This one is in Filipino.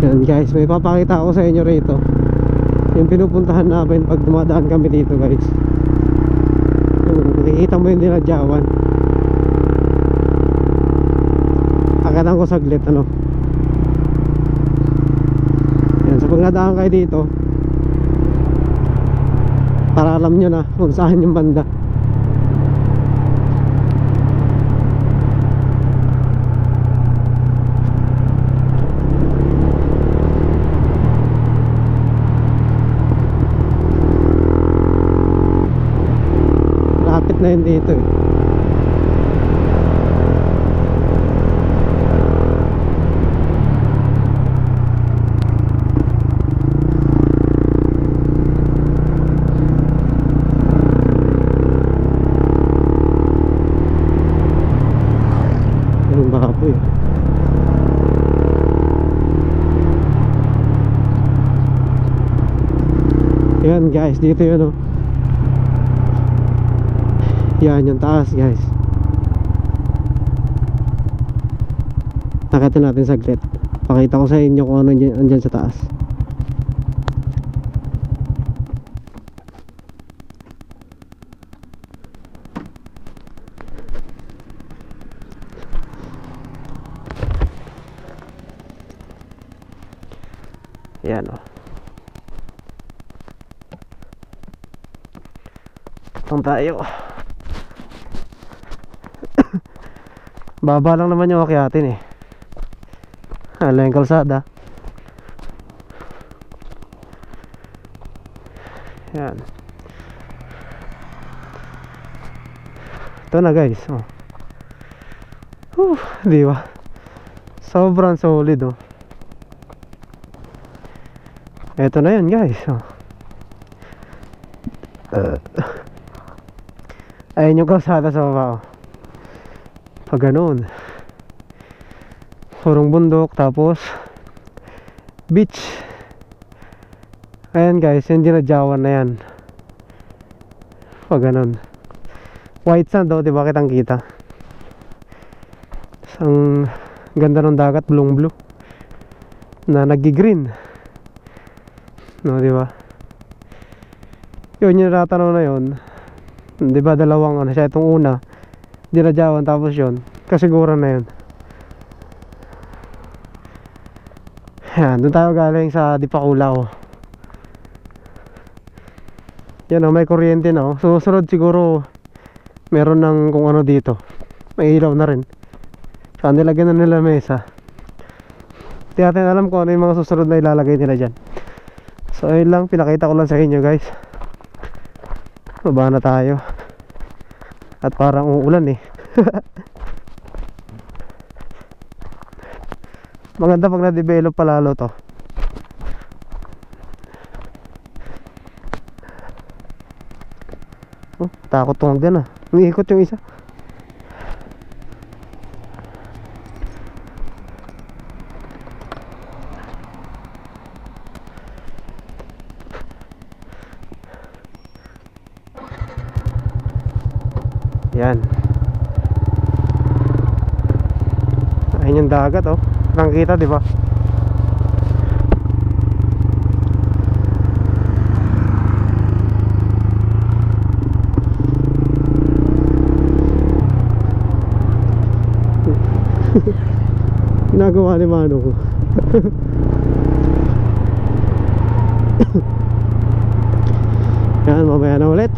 Yan guys, may papakita ako sa inyo rito. Yung pinupuntahan namin pag dumadaan kami dito guys. Nakikita mo yung dinadyawan. Akatan ko saglit ano. Yan, so pag nadaan kayo dito, para alam nyo na kung saan yung banda. Lapit na yun dito eh. Yung baboy. Yan guys, dito yun oh. Yan yung taas guys. Nakatin natin saglit. Pakita ko sa inyo kung ano andyan sa taas. Yan o. Itong tayo. Baba lang naman yung akyatin eh. Hala yung kalsada. Yan. Ito na guys oh. Di ba? Sobrang solid oh. Ito na yun guys oh. Ayun yung kalsada sa baba oh. Pag ganoon purong bundok tapos beach. Ayan guys, yung dinadyawan na yan. Pag ganoon white sand daw, diba kitang kita. Ang ganda ng dagat, blue na nagi-green no, diba? Yun yung natanaw na yun, diba dalawang ano siya, itong una dinadyawan tapos yun kasiguran na yun. Yan, doon tayo galing sa Dipakulaw. Yan o, may kuryente na o. Susunod siguro meron ng kung ano dito, may ilaw na rin. Saka nilagyan na nila mesa. Di natin alam kung ano yung mga susunod na ilalagay nila dyan. So ayun lang, pinakita ko lang sa inyo guys. Baba na tayo. At parang uulan eh. Maganda pag na-develop palalo to. Oh, takot tong hagdan ah. Umiikot yung isa. Yan. Ayun yung dagat oh. Nakikita diba? Ginagawa ni Mano ko. Yan, mamaya na ulit.